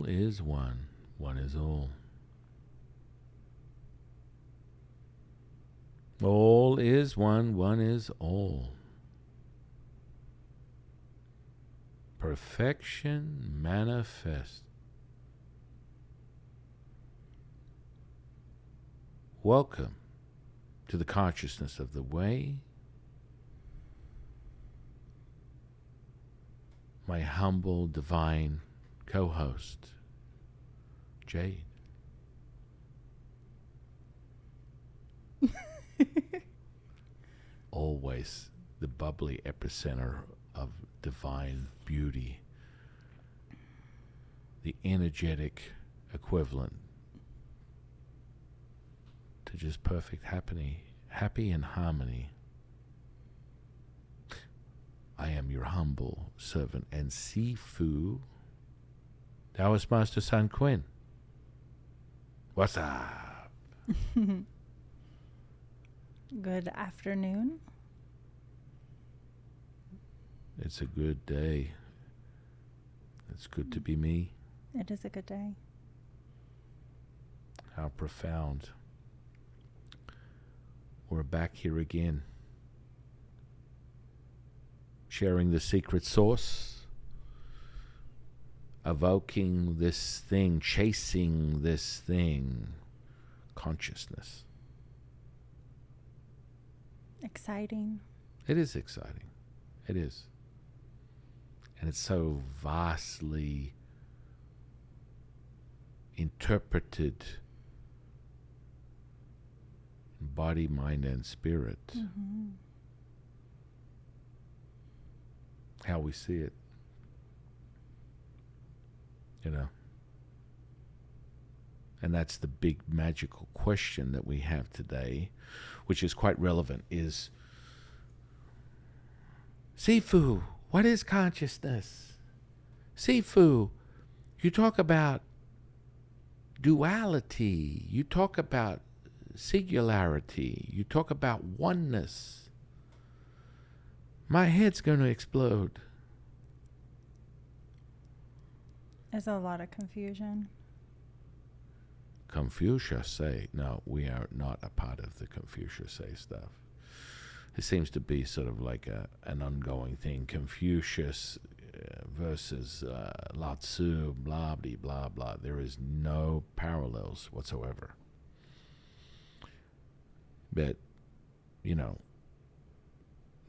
All is one. One is all. All is one. One is all. Perfection manifest. Welcome to the consciousness of the way. My humble divine co-host, Jade. Always the bubbly epicenter of divine beauty, the energetic equivalent to just perfect happy and harmony. I am your humble servant and Sifu, Taoist Master San Quinn. What's up? Good afternoon. It's a good day. It's good to be me. It is a good day. How profound. We're back here again, sharing the secret source, evoking this thing, chasing this thing, consciousness. Exciting. It is exciting. It is. And it's so vastly interpreted in body, mind, and spirit. Mm-hmm. How we see it. You know. And that's the big magical question that we have today, which is quite relevant, is Sifu, what is consciousness? Sifu, you talk about duality, you talk about singularity, you talk about oneness. My head's going to explode. There's a lot of confusion. Confucius say, no, we are not a part of the Confucius say stuff. It seems to be sort of like an ongoing thing. Confucius versus Lao Tzu, blah, blah, blah, blah. There is no parallels whatsoever. But, you know,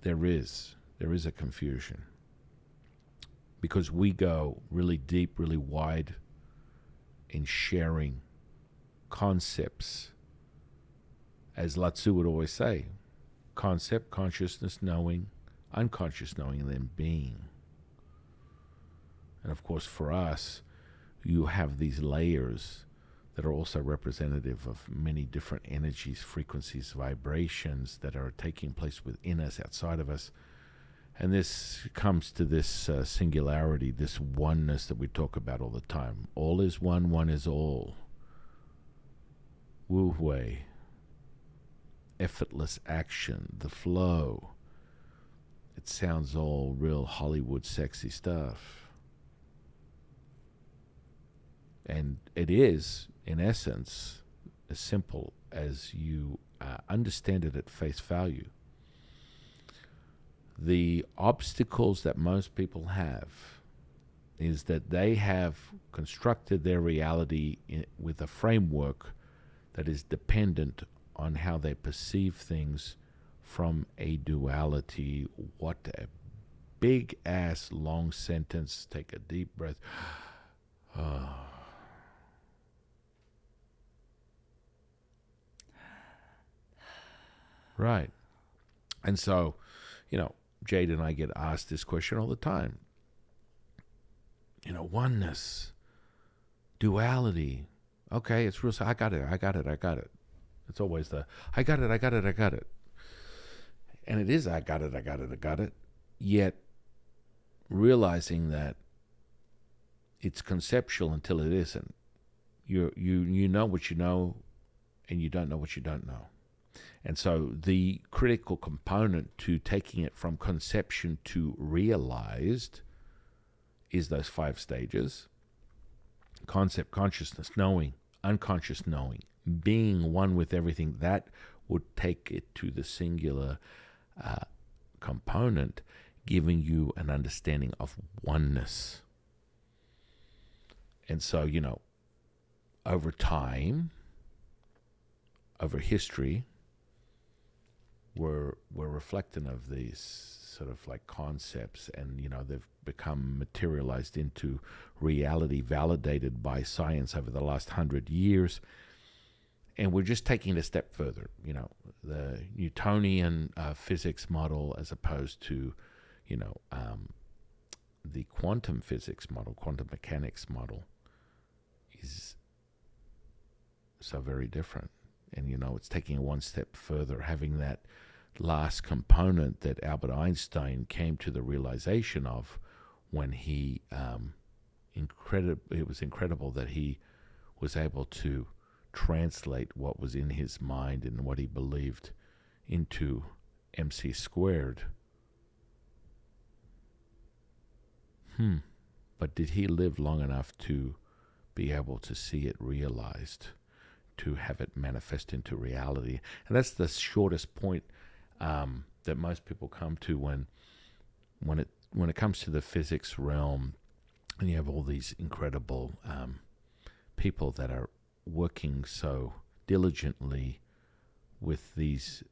there is a confusion. Because we go really deep, really wide in sharing concepts. As Lao Tzu would always say, concept, consciousness, knowing, unconscious knowing, and then being. And of course, for us, you have these layers that are also representative of many different energies, frequencies, vibrations that are taking place within us, outside of us. And this comes to this singularity, this oneness that we talk about all the time. All is one, one is all. Wu Hui. Effortless action, the flow. It sounds all real Hollywood sexy stuff. And it is, in essence, as simple as you understand it at face value. The obstacles that most people have is that they have constructed their reality with a framework that is dependent on how they perceive things from a duality. What a big ass long sentence. Take a deep breath. Right. And so, you know, Jade and I get asked this question all the time. You know, oneness, duality. Okay, it's real. I got it. It's always the, I got it. And it is, I got it. Yet, realizing that it's conceptual until it isn't. You know what you know, and you don't know what you don't know. And so the critical component to taking it from conception to realized is those 5 stages. concept, consciousness, knowing, unconscious knowing, being one with everything, that would take it to the singular component, giving you an understanding of oneness. And so, over time, over history, we're reflecting of these sort of like concepts, and they've become materialized into reality, validated by science over the last 100 years. And we're just taking it a step further, the Newtonian physics model, as opposed to the quantum physics model, quantum mechanics model, is so very different. And it's taking it one step further, having that last component that Albert Einstein came to the realization of when he it was incredible that he was able to translate what was in his mind and what he believed into MC squared. But did he live long enough to be able to see it realized, to have it manifest into reality? And that's the shortest point that most people come to when it comes to the physics realm, and you have all these incredible people that are working so diligently with these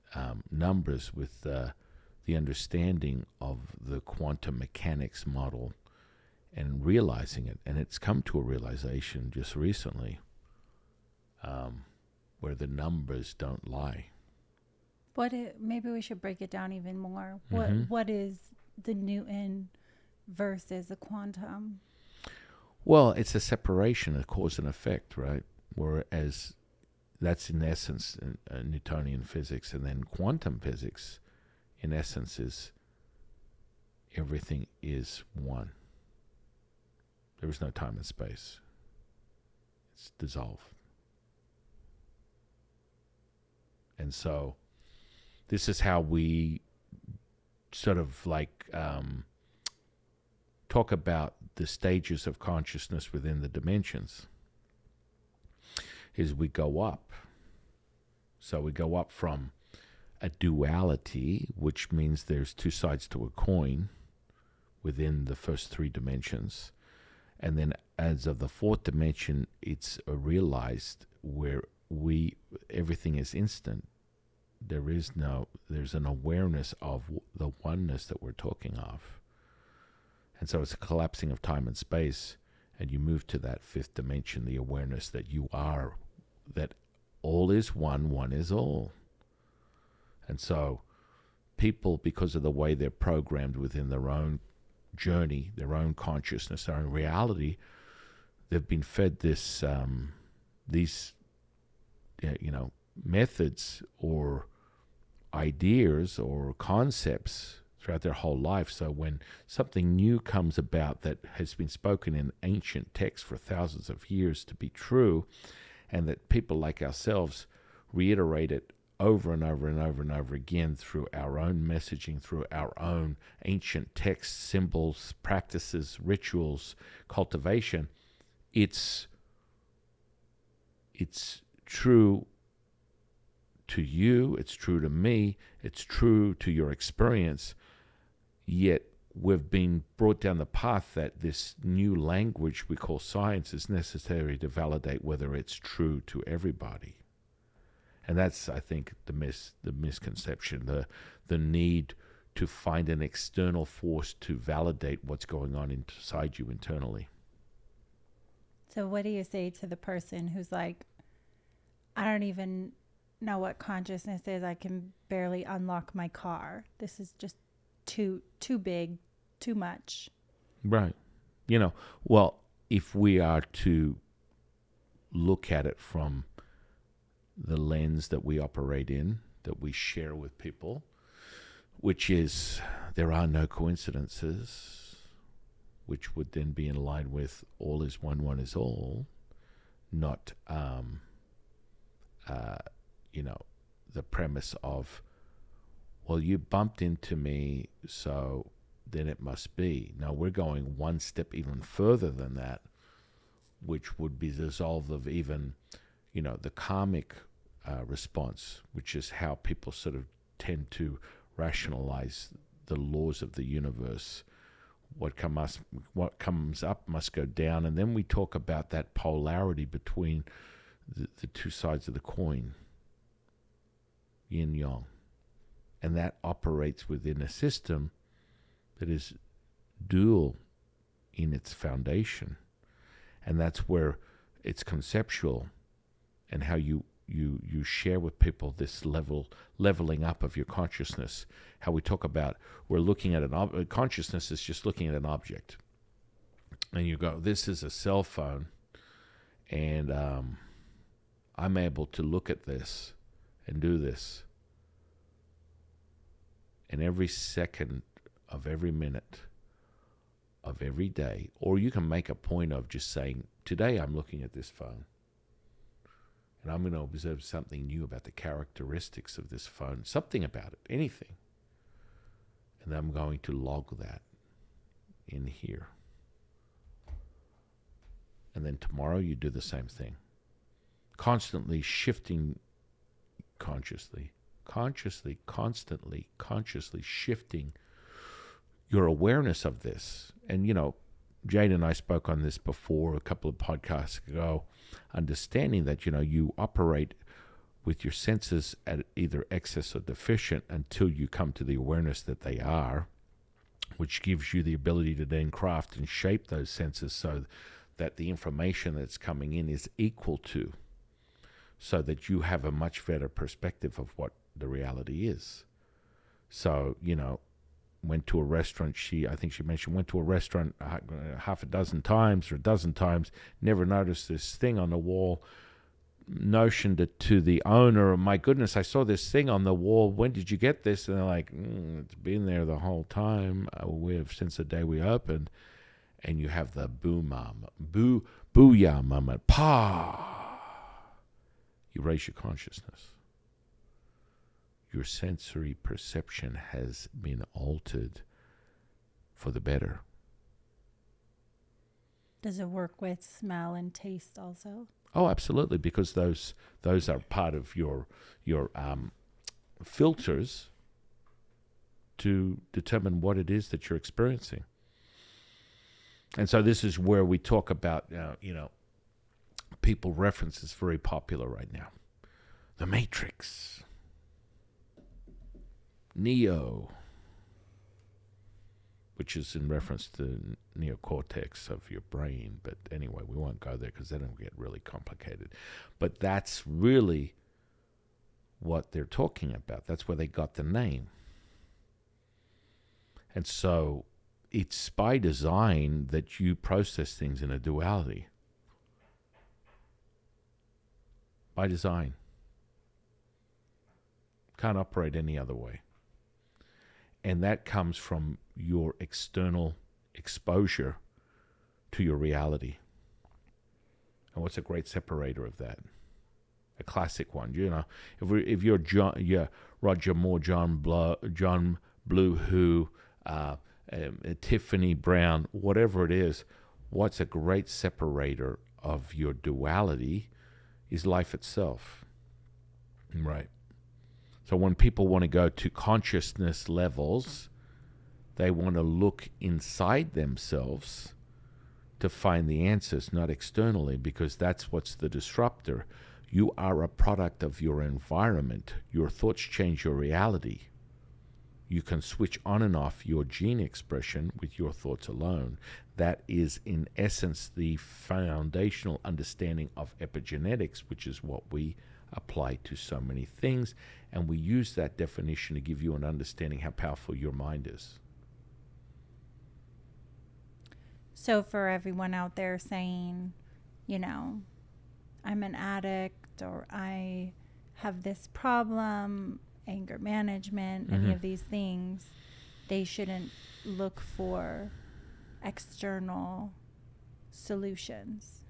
numbers, with the understanding of the quantum mechanics model, and realizing it. And it's come to a realization just recently where the numbers don't lie. Maybe we should break it down even more. Mm-hmm. What is the Newton versus the quantum? Well, it's a separation of cause and effect, right? Whereas that's in essence Newtonian physics, and then quantum physics, in essence, is everything is one. There is no time and space. It's dissolved. And so this is how we sort of like talk about the stages of consciousness within the dimensions, is we go up. So we go up from a duality, which means there's two sides to a coin within the first three dimensions. And then as of the fourth dimension, it's realized where everything is instant. There's an awareness of the oneness that we're talking of. And so it's a collapsing of time and space, and you move to that fifth dimension, the awareness that you are, that all is one, one is all. And so people, because of the way they're programmed within their own journey, their own consciousness, their own reality, they've been fed these methods or ideas or concepts throughout their whole life. So when something new comes about that has been spoken in ancient texts for thousands of years to be true, and that people like ourselves reiterate it over and over and over and over again through our own messaging, through our own ancient texts, symbols, practices, rituals, cultivation, it's true to you, it's true to me, it's true to your experience, yet we've been brought down the path that this new language we call science is necessary to validate whether it's true to everybody. And that's, I think, the misconception, the need to find an external force to validate what's going on inside you internally. So what do you say to the person who's like, I don't even know what consciousness is. I can barely unlock my car. This is just too big, too much. Right. Well, if we are to look at it from the lens that we operate in, that we share with people, which is there are no coincidences, which would then be in line with all is one, one is all, not the premise of, well, you bumped into me, so then it must be. No, we're going one step even further than that, which would be dissolved of even, the karmic response, which is how people sort of tend to rationalize the laws of the universe. What comes up must go down. And then we talk about that polarity between the two sides of the coin, yin yang. And that operates within a system that is dual in its foundation. And that's where it's conceptual, and how you share with people this leveling up of your consciousness. How we talk about, we're looking at consciousness is just looking at an object. And you go, this is a cell phone, and I'm able to look at this and do this. And every second of every minute of every day, or you can make a point of just saying, today I'm looking at this phone, and I'm going to observe something new about the characteristics of this phone, something about it, anything. And I'm going to log that in here. And then tomorrow you do the same thing. Constantly shifting consciously, consciously shifting your awareness of this. And, Jade and I spoke on this before a couple of podcasts ago, understanding that, you operate with your senses at either excess or deficient until you come to the awareness that they are, which gives you the ability to then craft and shape those senses so that the information that's coming in is equal to, so that you have a much better perspective of what the reality is. So, went to a restaurant, I think she mentioned, went to a restaurant half a dozen times or a dozen times, never noticed this thing on the wall, notioned it to the owner, my goodness, I saw this thing on the wall, when did you get this? And they're like, it's been there the whole time, since the day we opened. And you have the booyah moment, you raise your consciousness. Your sensory perception has been altered for the better. Does it work with smell and taste also? Oh, absolutely, because those are part of your filters to determine what it is that you're experiencing. And so this is where we talk about, people reference is very popular right now. The Matrix. Neo, which is in reference to neocortex of your brain. But anyway, we won't go there because then it'll get really complicated. But that's really what they're talking about. That's where they got the name. And so it's by design that you process things in a duality. By design. Can't operate any other way. And that comes from your external exposure to your reality. And what's a great separator of that? A classic one, if you're Roger Moore, John Blue, who, Tiffany Brown, whatever it is, what's a great separator of your duality is life itself. Right. So when people want to go to consciousness levels, they want to look inside themselves to find the answers, not externally, because that's what's the disruptor. You are a product of your environment. Your thoughts change your reality. You can switch on and off your gene expression with your thoughts alone. That is, in essence, the foundational understanding of epigenetics, which is what we apply to so many things. And we use that definition to give you an understanding how powerful your mind is. So for everyone out there saying, I'm an addict, or I have this problem, anger management, any of these things, they shouldn't look for external solutions.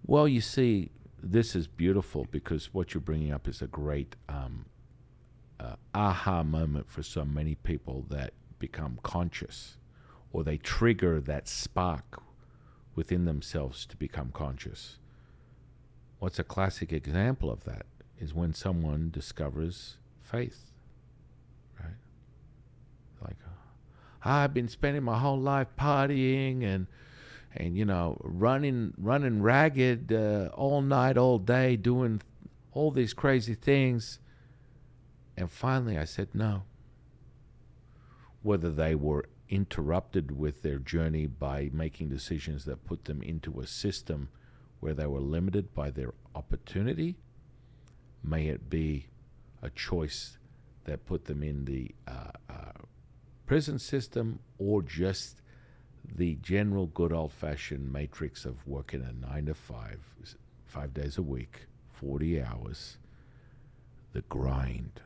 Well, you see, this is beautiful because what you're bringing up is a great aha moment for so many people that become conscious, or they trigger that spark within themselves to become conscious. What's a classic example of that is when someone discovers faith, right? Like, I've been spending my whole life partying and running ragged all night, all day, doing all these crazy things. And finally I said no. Whether they were interrupted with their journey by making decisions that put them into a system where they were limited by their opportunity, may it be a choice that put them in the prison system, or just the general good old-fashioned matrix of working a 9 to 5 days a week, 40 hours, the grind.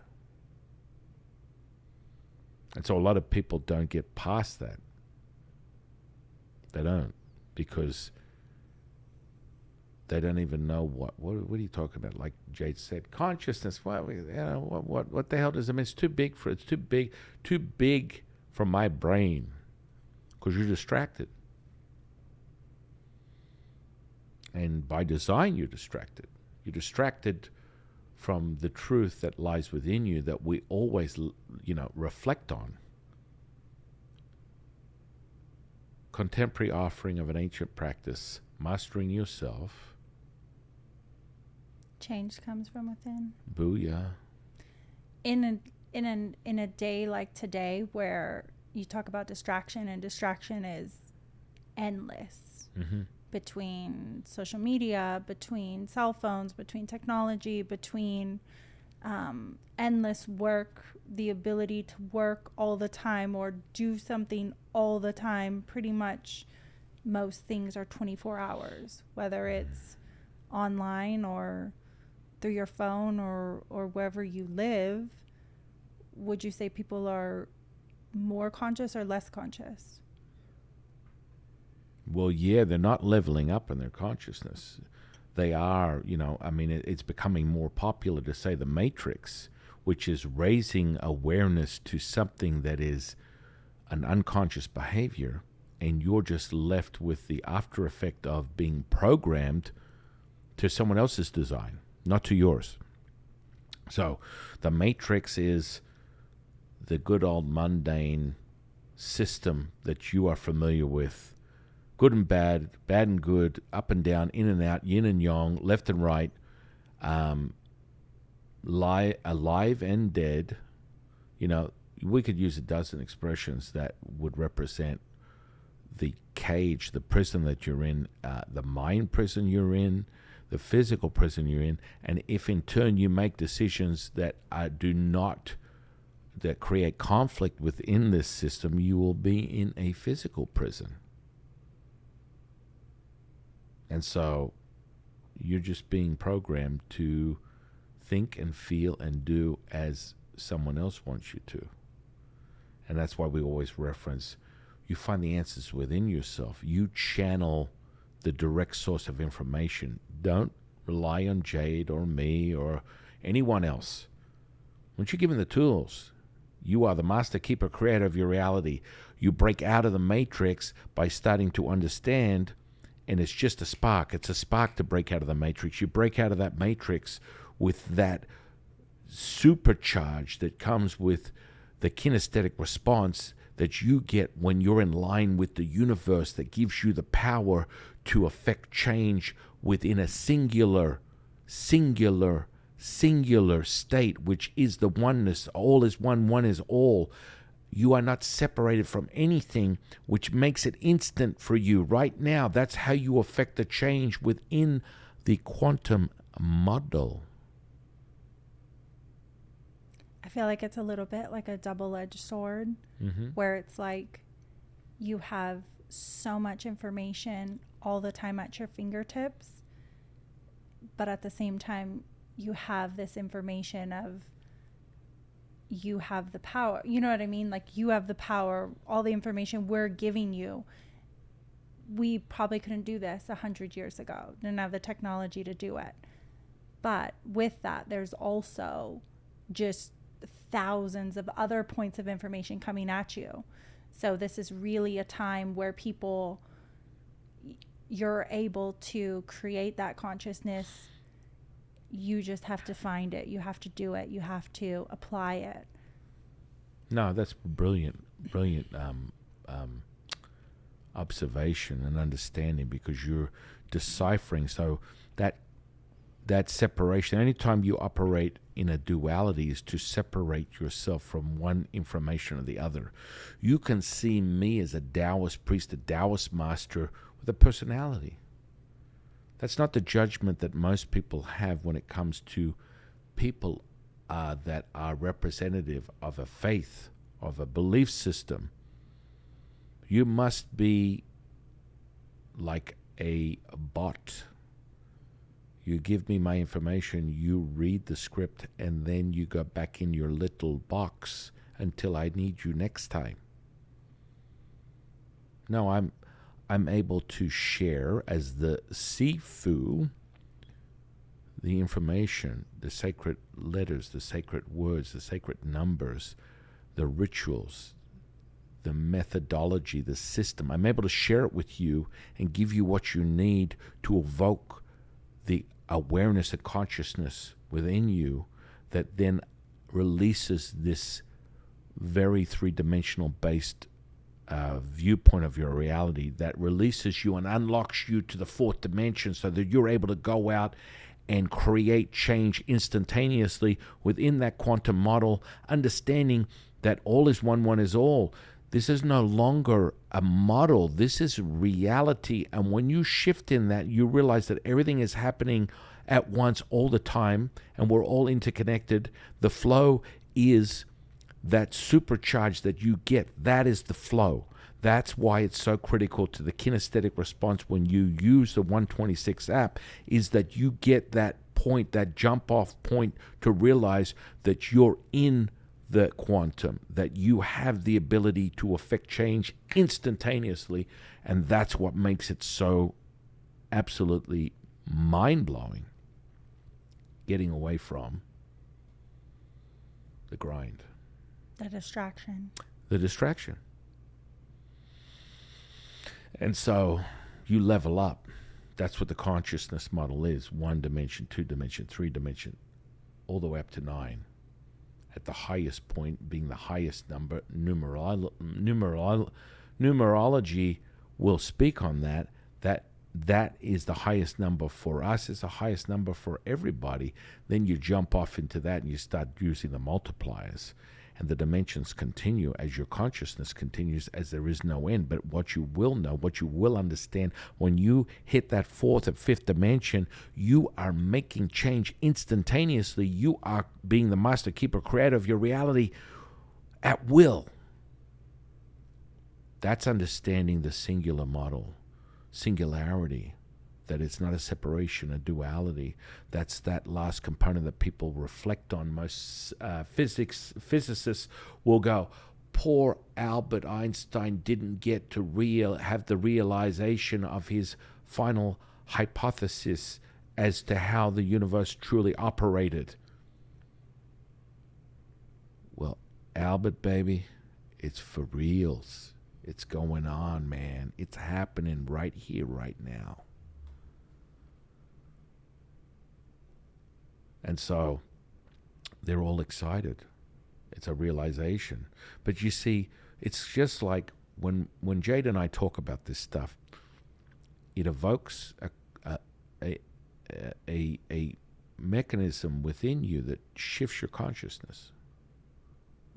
And so a lot of people don't get past that. They don't, because they don't even know what are you talking about? Like Jade said, consciousness. What the hell does it mean? It's too big for my brain, because you're distracted. And by design, you're distracted. You're distracted from the truth that lies within you that we always, reflect on. Contemporary offering of an ancient practice, mastering yourself. Change comes from within. Booyah. In a day like today, where you talk about distraction, and distraction is endless. Mm-hmm. Between social media, between cell phones, between technology, between endless work, the ability to work all the time or do something all the time. Pretty much most things are 24 hours, whether it's online or through your phone or wherever you live. Would you say people are more conscious or less conscious? Well, yeah, they're not leveling up in their consciousness. They are, it's becoming more popular to say the matrix, which is raising awareness to something that is an unconscious behavior, and you're just left with the after effect of being programmed to someone else's design, not to yours. So the matrix is the good old mundane system that you are familiar with. Good and bad, bad and good, up and down, in and out, yin and yang, left and right, alive and dead. We could use a dozen expressions that would represent the cage, the prison that you're in, the mind prison you're in, the physical prison you're in. And if in turn you make decisions that that create conflict within this system, you will be in a physical prison. And so you're just being programmed to think and feel and do as someone else wants you to. And that's why we always reference, you find the answers within yourself. You channel the direct source of information. Don't rely on Jade or me or anyone else. Once you're given the tools, you are the master, keeper, creator of your reality. You break out of the matrix by starting to understand. And it's just a spark. It's a spark to break out of the matrix. You break out of that matrix with that supercharge that comes with the kinesthetic response that you get when you're in line with the universe, that gives you the power to affect change within a singular state, which is the oneness. All is one, one is all. You are not separated from anything, which makes it instant for you right now. That's how you affect the change within the quantum model. I feel like it's a little bit like a double-edged sword, where it's like you have so much information all the time at your fingertips, but at the same time, you have this information of, you have the power. You know what I mean? Like, you have the power, all the information we're giving you. We probably couldn't do this 100 years ago. Didn't have the technology to do it. But with that, there's also just thousands of other points of information coming at you. So this is really a time where people, you're able to create that consciousness. You just have to find it. You have to do it. You have to apply it. No, that's brilliant observation and understanding, because you're deciphering. So that separation, anytime you operate in a duality, is to separate yourself from one information or the other. You can see me as a Taoist priest, a Taoist master with a personality. That's not the judgment that most people have when it comes to people that are representative of a faith, of a belief system. You must be like a bot. You give me my information, you read the script, and then you go back in your little box until I need you next time. No, I'm able to share as the Sifu the information, the sacred letters, the sacred words, the sacred numbers, the rituals, the methodology, the system. I'm able to share it with you and give you what you need to evoke the awareness and consciousness within you that then releases this very three-dimensional based viewpoint of your reality, that releases you and unlocks you to the fourth dimension, so that you're able to go out and create change instantaneously within that quantum model, understanding that all is one, one is all. This is no longer a model. This is reality. And when you shift in that, you realize that everything is happening at once all the time, and we're all interconnected. The flow is that supercharge that you get. That is the flow. That's why it's so critical to the kinesthetic response when you use the 126 app, is that you get that point, that jump off point, to realize that you're in the quantum, that you have the ability to affect change instantaneously. And that's what makes it so absolutely mind-blowing, getting away from the grind. The distraction. The distraction. And so you level up. That's what the consciousness model is. 1 dimension, 2 dimension, 3 dimension, all the way up to 9. At the highest point being the highest number. Numerology will speak on that. That is the highest number for us. It's the highest number for everybody. Then you jump off into that and you start using the multipliers. And the dimensions continue as your consciousness continues, as there is no end. But what you will know, what you will understand, when you hit that 4th and 5th dimension, you are making change instantaneously. You are being the master, keeper, creator of your reality at will. That's understanding the singular model, singularity, that it's not a separation, a duality. That's that last component that people reflect on. Most physicists will go, poor Albert Einstein didn't get to have the realization of his final hypothesis as to how the universe truly operated. Well, Albert, baby, it's for reals. It's going on, man. It's happening right here, right now. And so they're all excited. It's a realization. But you see, it's just like when Jade and I talk about this stuff, it evokes a mechanism within you that shifts your consciousness.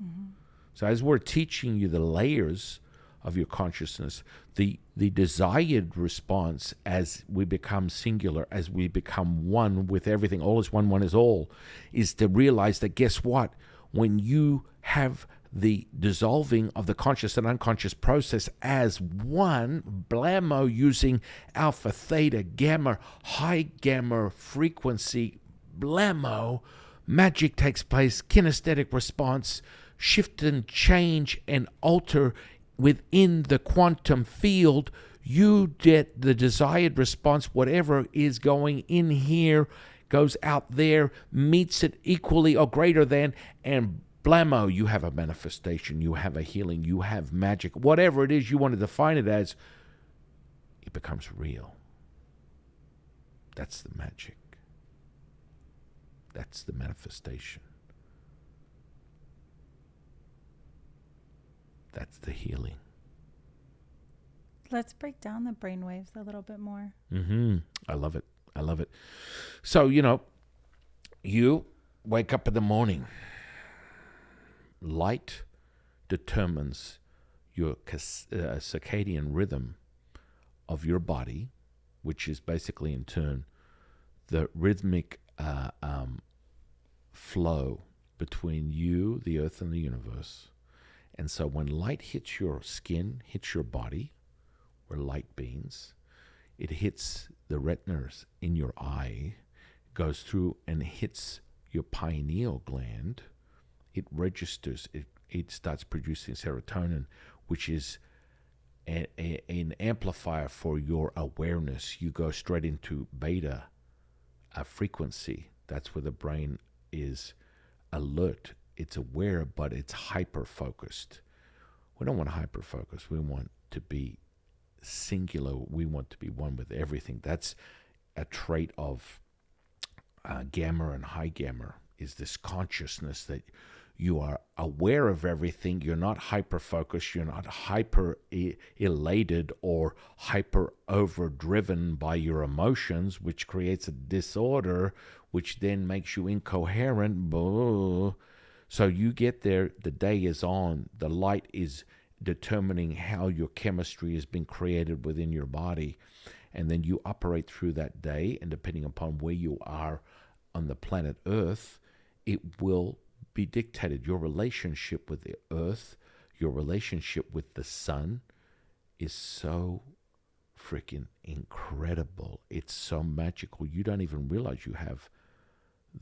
Mm-hmm. So as we're teaching you the layers of your consciousness, the desired response as we become singular, as we become one with everything, all is one, one is all, is to realize that, guess what? When you have the dissolving of the conscious and unconscious process as one, blammo, using alpha, theta, gamma, high gamma frequency, blammo, magic takes place, kinesthetic response, shift and change and alter within the quantum field. You get the desired response. Whatever is going in here goes out there, meets it equally or greater than, and blammo, you have a manifestation, you have a healing, you have magic. Whatever it is you want to define it as, it becomes real. That's the magic. That's the manifestation. That's the healing. Let's break down the brainwaves a little bit more. I love it. I love it. So, you wake up in the morning. Light determines your circadian rhythm of your body, which is basically in turn the rhythmic flow between you, the earth, and the universe. And so when light hits your skin, hits your body, we're light beings, it hits the retinas in your eye, goes through and hits your pineal gland, it registers, it starts producing serotonin, which is an amplifier for your awareness. You go straight into beta frequency. That's where the brain is alert. It's aware, but it's hyper-focused. We don't want hyper-focus. We want to be singular. We want to be one with everything. That's a trait of gamma and high gamma, is this consciousness that you are aware of everything. You're not hyper-focused. You're not hyper-elated or hyper-overdriven by your emotions, which creates a disorder, which then makes you incoherent. So you get there, the day is on, the light is determining how your chemistry has been created within your body. And then you operate through that day, and depending upon where you are on the planet Earth, it will be dictated. Your relationship with the earth, your relationship with the sun is so freaking incredible. It's so magical. You don't even realize you have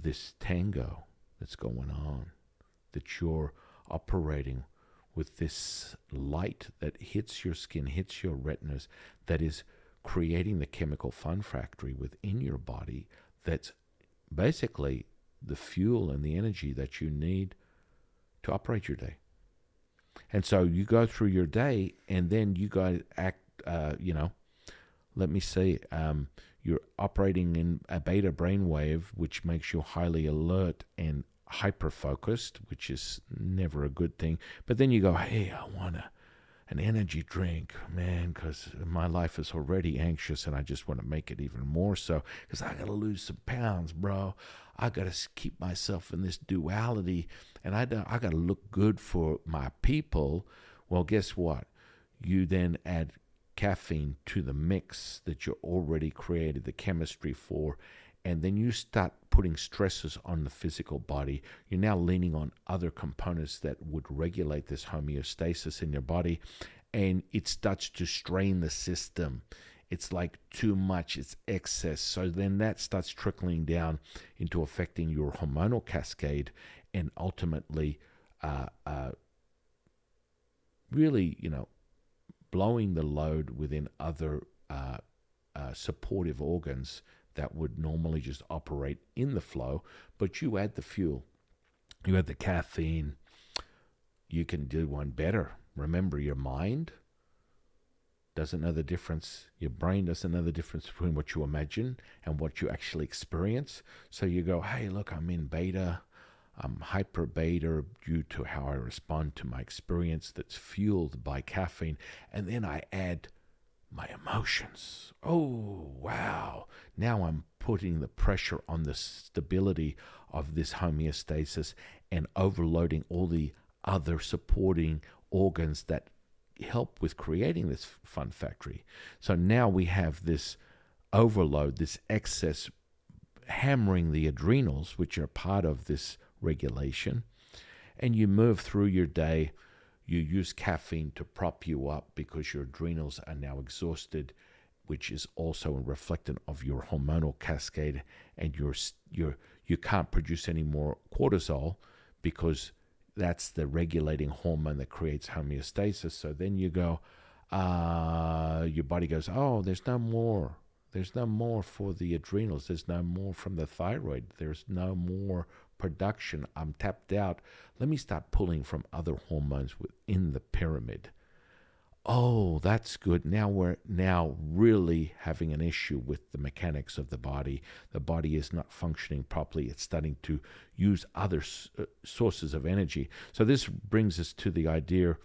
this tango that's going on, that you're operating with this light that hits your skin, hits your retinas, that is creating the chemical fun factory within your body that's basically the fuel and the energy that you need to operate your day. And so you go through your day, and then you go act, let me say, you're operating in a beta brainwave, which makes you highly alert and hyper-focused, which is never a good thing. But then you go, hey, I want an energy drink, man, because my life is already anxious, and I just want to make it even more so, because I got to lose some pounds, bro. I got to keep myself in this duality, and I got to look good for my people. Well, guess what? You then add caffeine to the mix that you already created the chemistry for, and then you start putting stresses on the physical body. You're now leaning on other components that would regulate this homeostasis in your body, and it starts to strain the system. It's like too much, it's excess. So then that starts trickling down into affecting your hormonal cascade, and ultimately really, blowing the load within other supportive organs that would normally just operate in the flow. But you add the fuel, you add the caffeine, you can do one better. Remember, your mind doesn't know the difference. Your brain doesn't know the difference between what you imagine and what you actually experience. So you go, hey, look, I'm in beta. I'm hyper beta due to how I respond to my experience that's fueled by caffeine. And then I add my emotions. Oh, wow. Now I'm putting the pressure on the stability of this homeostasis and overloading all the other supporting organs that help with creating this fun factory. So now we have this overload, this excess, hammering the adrenals, which are part of this regulation. And you move through your day. You use caffeine to prop you up because your adrenals are now exhausted, which is also a reflectant of your hormonal cascade, and you can't produce any more cortisol because that's the regulating hormone that creates homeostasis. So then you go, your body goes, oh, there's no more. There's no more for the adrenals. There's no more from the thyroid. There's no more production. I'm tapped out. Let me start pulling from other hormones within the pyramid. oh, that's good. Now we're now really having an issue with the mechanics of the body. The body is not functioning properly. It's starting to use other sources of energy. So this brings us to the idea,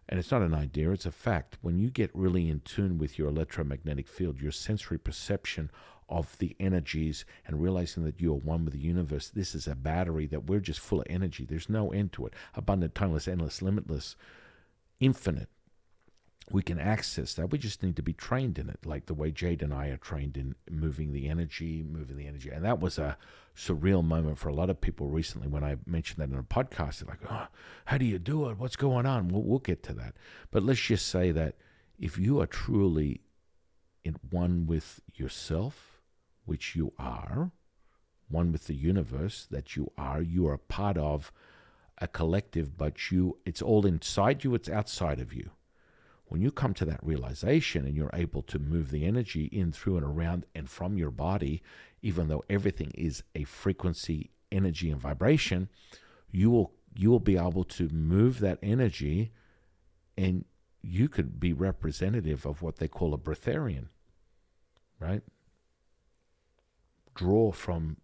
and it's not an idea, it's a fact. When you get really in tune with your electromagnetic field, your sensory perception of the energies, and realizing that you are one with the universe, this is a battery, that we're just full of energy. There's no end to it. Abundant, timeless, endless, limitless, infinite. We can access that. We just need to be trained in it, like the way Jade and I are trained in moving the energy. And that was a surreal moment for a lot of people recently when I mentioned that in a podcast. They're like, oh, how do you do it? What's going on? We'll get to that. But let's just say that if you are truly in one with yourself, which you are, one with the universe, that you are a part of a collective, but it's all inside you, it's outside of you. When you come to that realization and you're able to move the energy in, through, and around and from your body, even though everything is a frequency, energy, and vibration, you will be able to move that energy, and you could be representative of what they call a breatharian, right? Draw from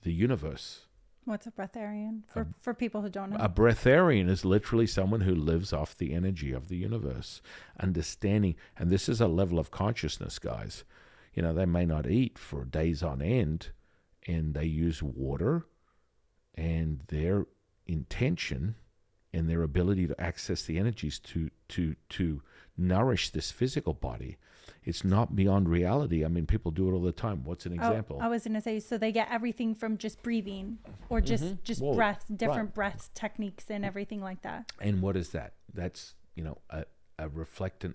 the universe. What's a breatharian for people who don't know? A breatharian is literally someone who lives off the energy of the universe, understanding, and this is a level of consciousness, guys. You know, they may not eat for days on end, and they use water, and their intention and their ability to access the energies to nourish this physical body. It's not beyond reality. I mean, people do it all the time. What's an example? I was going to say, so they get everything from just breathing or just breath, different breath techniques and everything like that. And what is that? That's, a reflectant,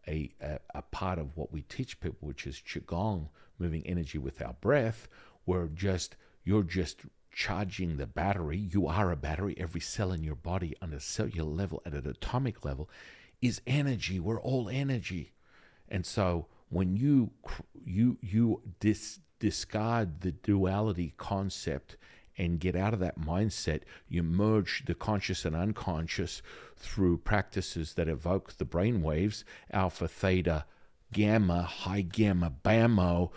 a part of what we teach people, which is Qigong, moving energy with our breath, where you're just charging the battery. You are a battery. Every cell in your body on a cellular level, at an atomic level, is energy. We're all energy. And so when you discard the duality concept and get out of that mindset, you merge the conscious and unconscious through practices that evoke the brain waves, alpha, theta, gamma, high gamma, bammo,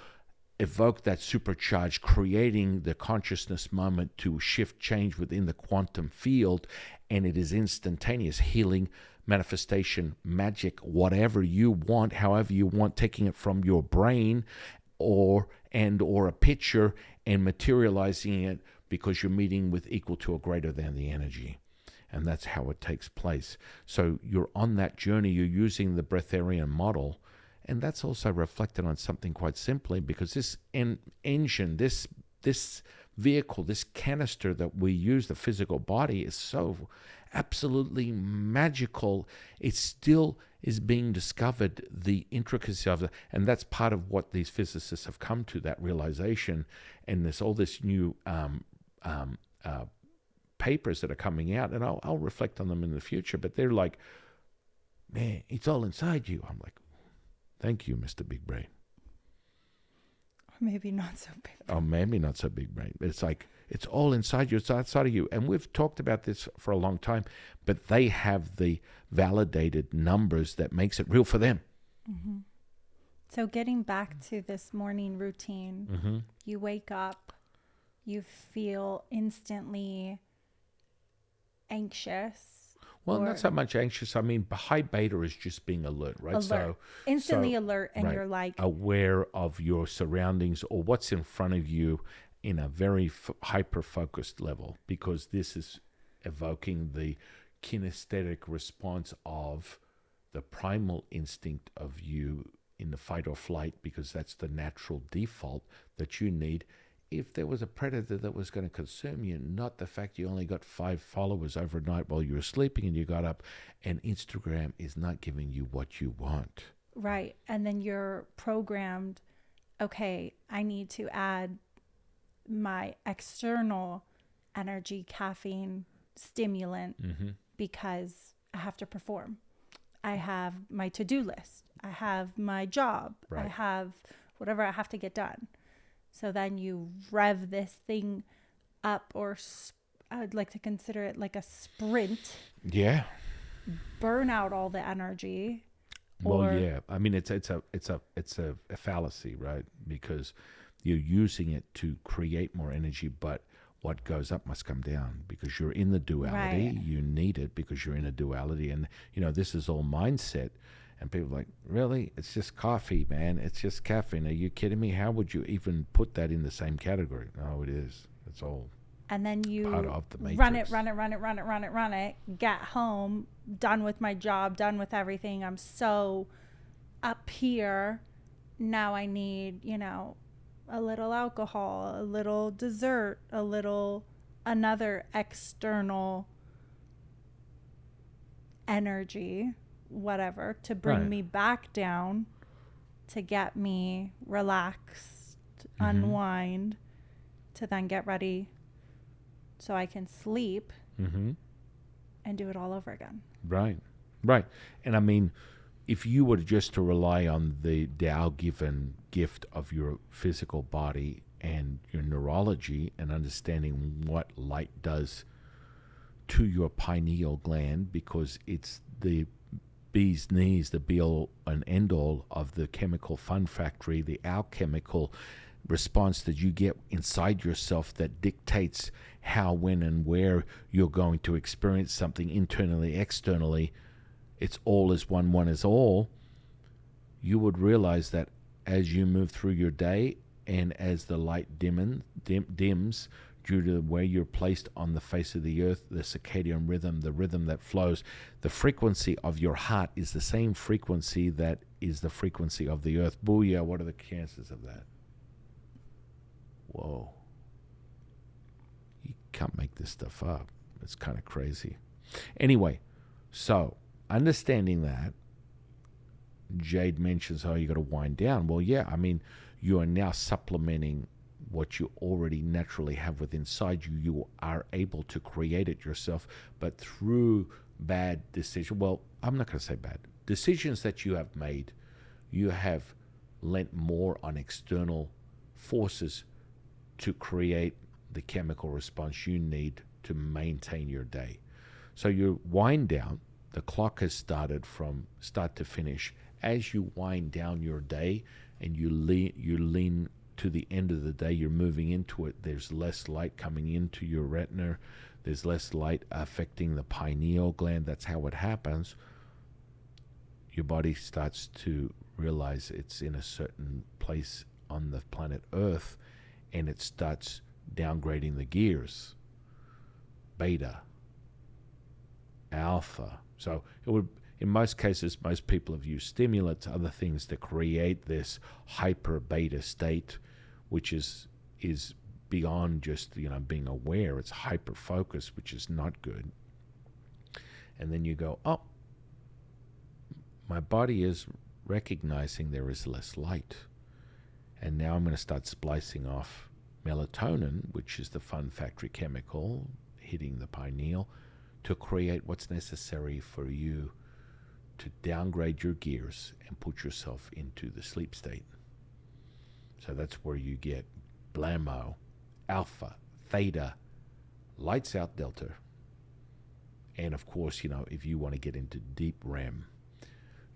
evoke that supercharge, creating the consciousness moment to shift change within the quantum field, and it is instantaneous healing, manifestation, magic, whatever you want, however you want, taking it from your brain or a picture and materializing it because you're meeting with equal to or greater than the energy. And that's how it takes place. So you're on that journey, you're using the Breatharian model, and that's also reflected on something quite simply, because this engine, this vehicle, this canister that we use, the physical body, is so absolutely magical. It still is being discovered, the intricacy of it, and that's part of what these physicists have come to, that realization. And there's all this new papers that are coming out, and I'll reflect on them in the future, but they're like, man, it's all inside you. I'm like, thank you, Mr. Big Brain. Or maybe not so big brain. Oh, maybe not so big brain. It's like, it's all inside you. It's outside of you. And we've talked about this for a long time, but they have the validated numbers that makes it real for them. Mm-hmm. So getting back to this morning routine, you wake up, you feel instantly anxious. Well, not so much anxious. I mean, high beta is just being alert, right? Alert. Instantly alert, and you're like aware of your surroundings or what's in front of you in a very hyper-focused level, because this is evoking the kinesthetic response of the primal instinct of you in the fight or flight, because that's the natural default that you need if there was a predator that was going to consume you, not the fact you only got 5 followers overnight while you were sleeping and you got up and Instagram is not giving you what you want. Right. And then you're programmed, okay, I need to add my external energy, caffeine, stimulant, because I have to perform. I have my to-do list. I have my job. Right. I have whatever I have to get done. So then you rev this thing up, or I would like to consider it like a sprint. Yeah. burn out all the energy. Well, Or yeah. I mean, it's a fallacy, right? Because you're using it to create more energy, but what goes up must come down because you're in the duality. right. You need it because you're in a duality, and this is all mindset. And people are like, really? It's just coffee, man. It's just caffeine. Are you kidding me? How would you even put that in the same category? No, it is. It's all And then part you of the run it, matrix. run it, run it, run it, run it, run it, get home, done with my job, done with everything. I'm so up here. Now I need, a little alcohol, a little dessert, another external energy, whatever, to bring Right. me back down, to get me relaxed, Mm-hmm. unwind, to then get ready so I can sleep Mm-hmm. and do it all over again. Right. Right. And I mean, if you were just to rely on the Tao given gift of your physical body and your neurology and understanding what light does to your pineal gland, because it's the bee's knees, the be all and end all of the chemical fun factory, the alchemical response that you get inside yourself that dictates how, when, and where you're going to experience something internally, externally. It's all is one, one is all. You would realize that as you move through your day and as the light dims due to where you're placed on the face of the earth, the circadian rhythm, the rhythm that flows, the frequency of your heart is the same frequency that is the frequency of the earth. Booyah, what are the chances of that? Whoa. You can't make this stuff up. It's kind of crazy. Anyway, so understanding that, Jade mentions, oh, you got to wind down. Well, yeah, I mean, you are now supplementing what you already naturally have within inside you. You are able to create it yourself, but through bad decisions. Well, I'm not going to say bad. Decisions that you have made, you have lent more on external forces to create the chemical response you need to maintain your day. So you wind down. The clock has started from start to finish. As you wind down your day and you lean to the end of the day, you're moving into it. There's less light coming into your retina. There's less light affecting the pineal gland. That's how it happens. Your body starts to realize it's in a certain place on the planet Earth, and it starts downgrading the gears. Beta, alpha. So it would, in most cases, most people have used stimulants, other things to create this hyper beta state, which is beyond just being aware. It's hyper focus, which is not good. And then you go, oh, my body is recognizing there is less light, and now I'm going to start splicing off melatonin, which is the fun factory chemical hitting the pineal, to create what's necessary for you to downgrade your gears and put yourself into the sleep state. So that's where you get blammo, alpha, theta, lights out delta. And of course, if you want to get into deep REM,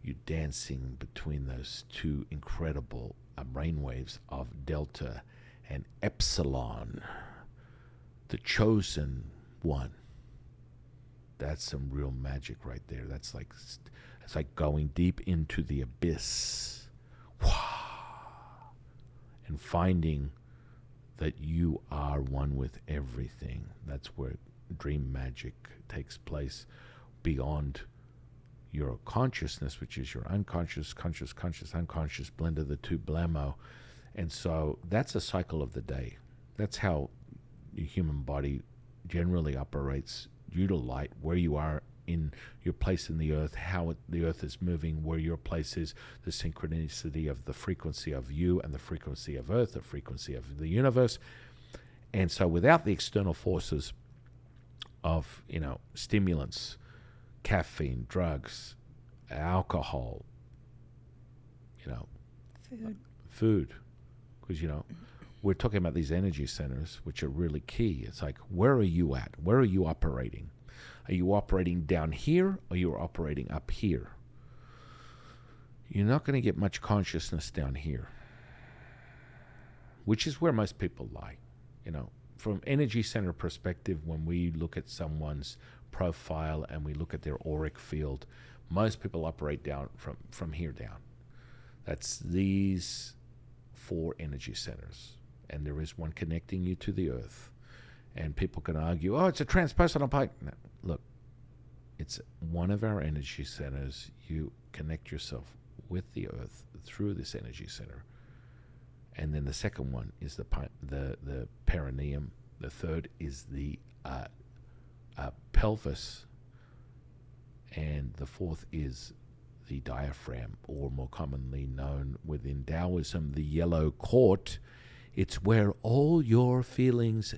you're dancing between those two incredible brainwaves of delta and epsilon, the chosen one. That's some real magic right there. It's like going deep into the abyss and finding that you are one with everything. That's where dream magic takes place, beyond your consciousness, which is your unconscious, conscious, unconscious blend of the two, blammo. And so that's a cycle of the day. That's how the human body generally operates due to light, where you are in your place in the earth, how the earth is moving, where your place is, the synchronicity of the frequency of you and the frequency of earth, the frequency of the universe. And so without the external forces of, stimulants, caffeine, drugs, alcohol, food, because, we're talking about these energy centers, which are really key. It's like, where are you at? Where are you operating? Are you operating down here or you're operating up here? You're not going to get much consciousness down here, which is where most people lie. From energy center perspective, when we look at someone's profile and we look at their auric field, most people operate down from here down. That's these 4 energy centers, and there is one connecting you to the earth. And people can argue, oh, it's a transpersonal pipe. No, look, it's one of our energy centers. You connect yourself with the earth through this energy center. And then the second one is the perineum. The third is the pelvis. And the fourth is the diaphragm, or more commonly known within Taoism, the yellow court. It's where all your feelings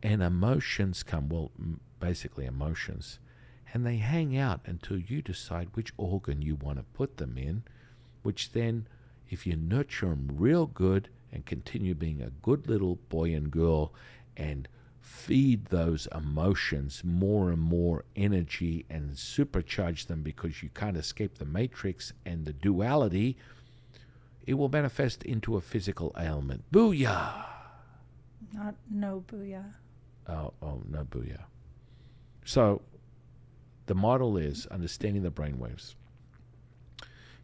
and emotions come. Well, basically emotions. And they hang out until you decide which organ you want to put them in, which then, if you nurture them real good and continue being a good little boy and girl and feed those emotions more and more energy and supercharge them, because you can't escape the matrix and the duality, it will manifest into a physical ailment. Booyah! No booyah. Oh, no booyah. So the model is understanding the brainwaves.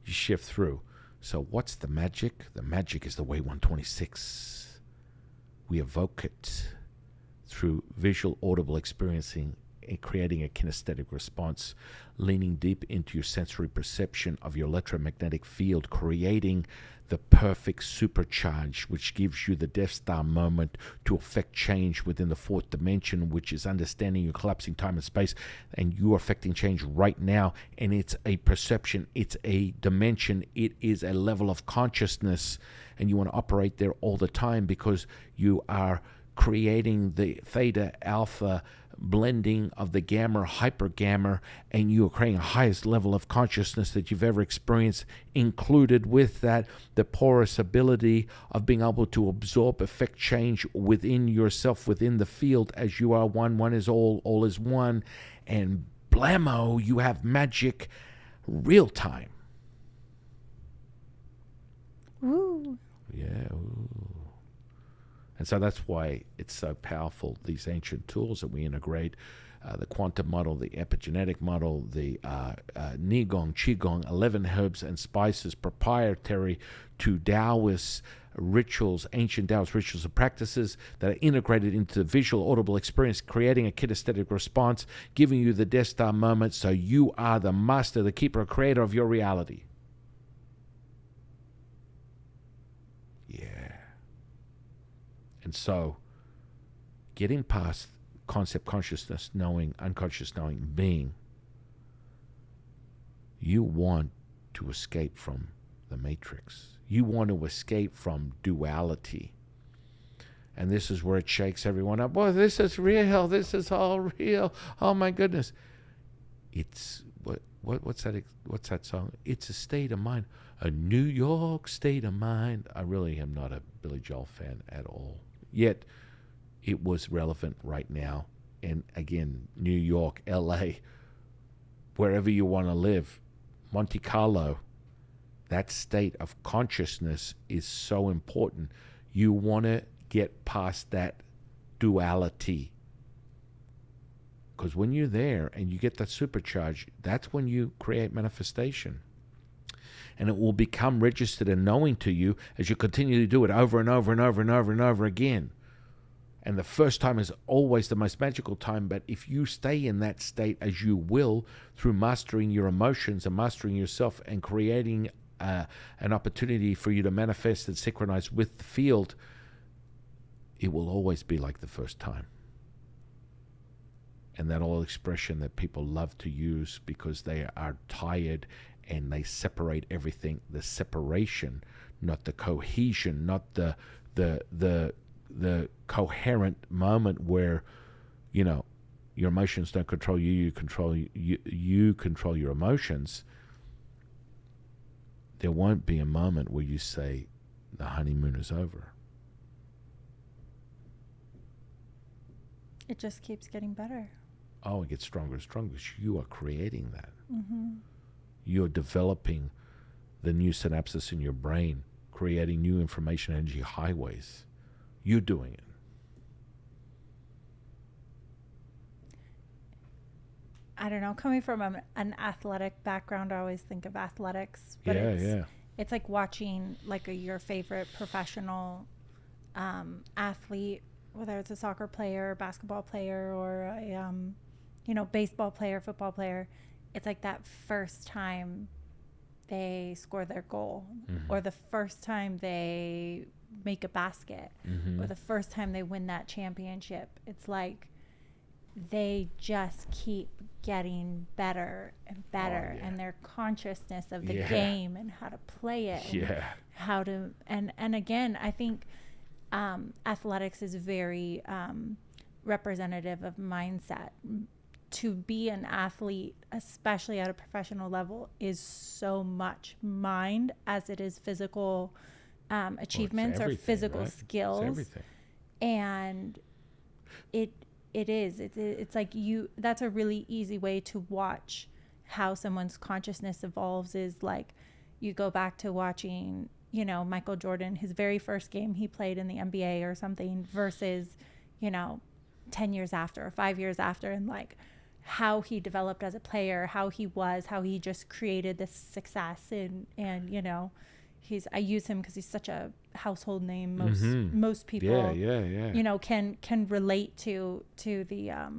You shift through. So what's the magic? The magic is the way 126. We evoke it through visual, audible experiencing, and creating a kinesthetic response, leaning deep into your sensory perception of your electromagnetic field, creating the perfect supercharge, which gives you the Death Star moment to affect change within the 4th dimension, which is understanding your collapsing time and space, and you are affecting change right now. And it's a perception, it's a dimension, it is a level of consciousness, and you want to operate there all the time, because you are creating the theta alpha blending of the gamma hyper gamma, and you are creating the highest level of consciousness that you've ever experienced. Included with that, the porous ability of being able to absorb, affect change within yourself, within the field, as you are one. One is all is one, and blammo, you have magic real time. Woo. Yeah. Ooh. And so that's why it's so powerful, these ancient tools that we integrate, the quantum model, the epigenetic model, the Nigong, Qigong, 11 herbs and spices, proprietary to Taoist rituals, ancient Taoist rituals and practices that are integrated into the visual, audible experience, creating a kinesthetic response, giving you the Death Star moment, so you are the master, the keeper, creator of your reality. And so, getting past concept consciousness, knowing, unconscious knowing, being, you want to escape from the matrix. You want to escape from duality. And this is where it shakes everyone up. Boy, this is real. This is all real. Oh my goodness. It's what's that song? It's a state of mind. A New York state of mind. I really am not a Billy Joel fan at all. Yet, it was relevant right now. And again, New York, LA, wherever you want to live, Monte Carlo, that state of consciousness is so important. You want to get past that duality. Because when you're there and you get that supercharge, that's when you create manifestation. And it will become registered and knowing to you as you continue to do it over and over and over and over and over again. And the first time is always the most magical time, but if you stay in that state, as you will, through mastering your emotions and mastering yourself and creating an opportunity for you to manifest and synchronize with the field, it will always be like the first time. And that old expression that people love to use because they are tired and they separate everything, the separation, not the cohesion, not the coherent moment where, your emotions don't control you, you control your emotions. There won't be a moment where you say the honeymoon is over. It just keeps getting better. Oh, it gets stronger and stronger. You are creating that. Mm-hmm. You're developing the new synapses in your brain, creating new information energy highways. You're doing it. I don't know. Coming from an athletic background, I always think of athletics, but Yeah. it's like watching like your favorite professional athlete, whether it's a soccer player, basketball player, or a baseball player, football player. It's like that first time they score their goal, or the first time they make a basket, or the first time they win that championship. It's like they just keep getting better and better, and their consciousness of the game and how to play it, and how to and again, I think athletics is very representative of mindset. To be an athlete, especially at a professional level, is so much mind as it is physical achievements or physical skills. It's everything. And it's like that's a really easy way to watch how someone's consciousness evolves. Is like you go back to watching, Michael Jordan, his very first game he played in the NBA or something, versus 10 years after or 5 years after, and like how he developed as a player, how he just created this success, and I use him because he's such a household name. Most people can relate to the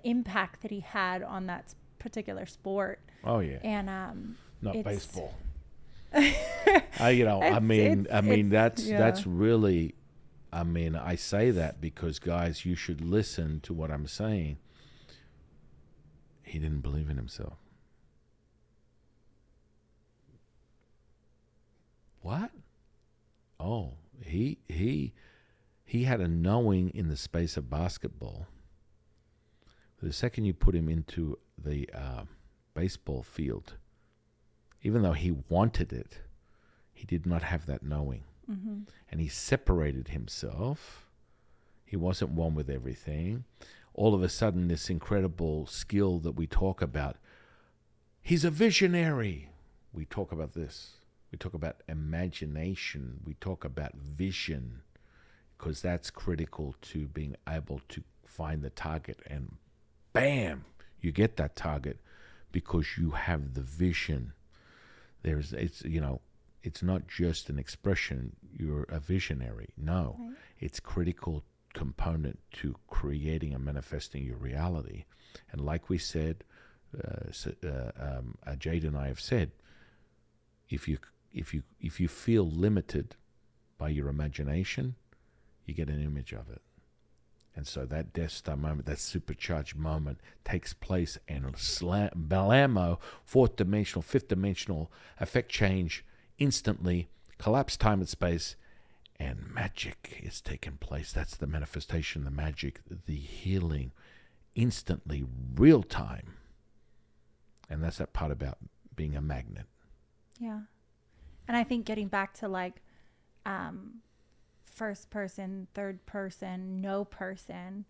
impact that he had on that particular sport. Oh yeah. And not baseball. That's really, I say that because, guys, you should listen to what I'm saying. He didn't believe in himself. What? Oh, he had a knowing in the space of basketball. The second you put him into the baseball field, even though he wanted it, he did not have that knowing. And he separated himself. He wasn't one with everything. All of a sudden, this incredible skill that we talk about, he's a visionary. We talk about this. We talk about imagination. We talk about vision, because that's critical to being able to find the target. And bam, you get that target because you have the vision. It's not just an expression, you're a visionary. No, right. It's critical component to creating and manifesting your reality. And like we said, Jade and I have said, if you feel limited by your imagination, you get an image of it. And so that Death Star moment, that supercharged moment, takes place, and blammo, fourth dimensional, fifth dimensional effect change instantly, collapse time and space, and magic is taking place. That's the manifestation, the magic, the healing, instantly, real time. And that's that part about being a magnet. Yeah. And I think getting back to like first person, third person, no person,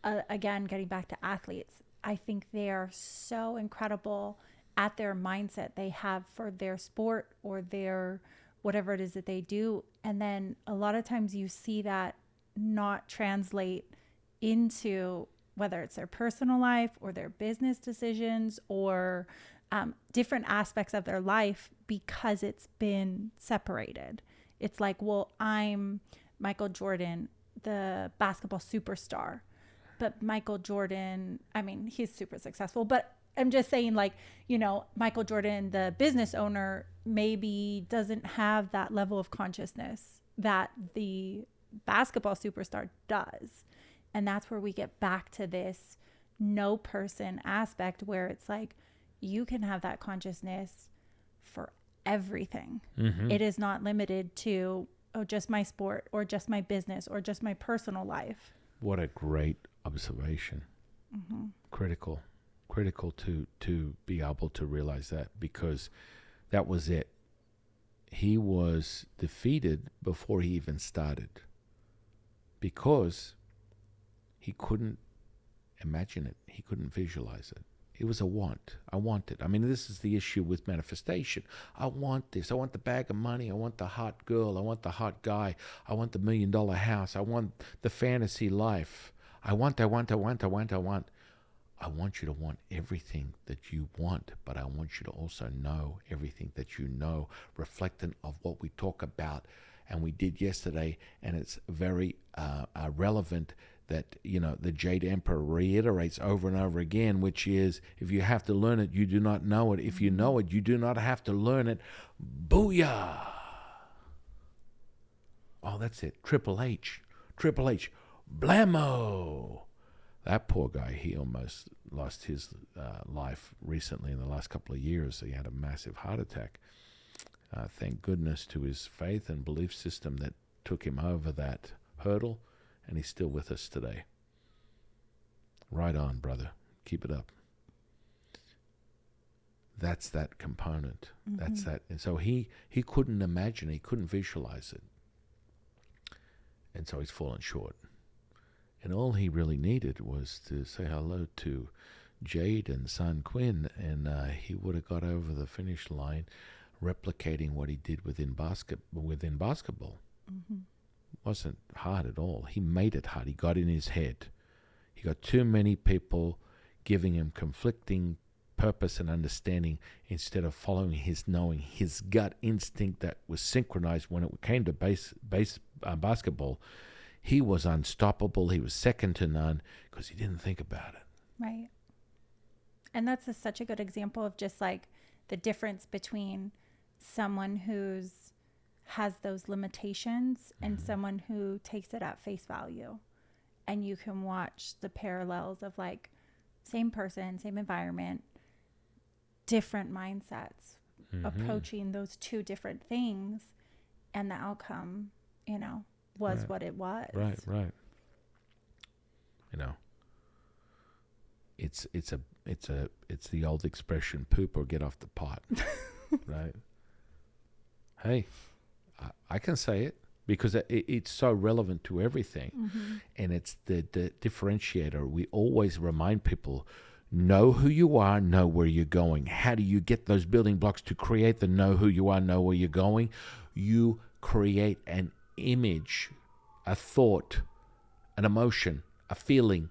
again, getting back to athletes, I think they are so incredible at their mindset they have for their sport or their whatever it is that they do. And then a lot of times you see that not translate into whether it's their personal life or their business decisions or different aspects of their life, because it's been separated. It's like, well, I'm Michael Jordan, the basketball superstar, but Michael Jordan, I mean, he's super successful, but I'm just saying, like, Michael Jordan, the business owner, maybe doesn't have that level of consciousness that the basketball superstar does. And that's where we get back to this no person aspect, where it's like, you can have that consciousness for everything. It is not limited to, just my sport or just my business or just my personal life. What a great observation. Critical to be able to realize that, because that was it. He was defeated before he even started, because he couldn't imagine it. He couldn't visualize it. It was a want. I want it. I mean, this is the issue with manifestation. I want this. I want the bag of money. I want the hot girl. I want the hot guy. I want the $1 million house. I want the fantasy life. I want. I want you to want everything that you want, but I want you to also know everything that you know, reflectant of what we talk about and we did yesterday, and it's very relevant that, the Jade Emperor reiterates over and over again, which is, if you have to learn it, you do not know it. If you know it, you do not have to learn it. Booyah! Oh, that's it. Triple H. Blammo! That poor guy, he almost lost his life recently in the last couple of years. He had a massive heart attack. Thank goodness to his faith and belief system that took him over that hurdle, and he's still with us today. Right on, brother. Keep it up. That's that component. That's that. And so he couldn't imagine, he couldn't visualize it. And so he's fallen short. And all he really needed was to say hello to Jade and San Quinn, and he would have got over the finish line replicating what he did within basketball. Wasn't hard at all. He made it hard. He got in his head. He got too many people giving him conflicting purpose and understanding instead of following his knowing, his gut instinct that was synchronized when it came to basketball. He was unstoppable. He was second to none because he didn't think about it. Right. And that's such a good example of just like the difference between someone who's has those limitations and someone who takes it at face value. And you can watch the parallels of like same person, same environment, different mindsets, approaching those two different things, and the outcome, was right. what it was. Right. It's the old expression, poop or get off the pot. Right? Hey, I can say it because it's so relevant to everything. And it's the differentiator. We always remind people, know who you are, know where you're going. How do you get those building blocks to create the know who you are, know where you're going? You create an image, a thought, an emotion, a feeling,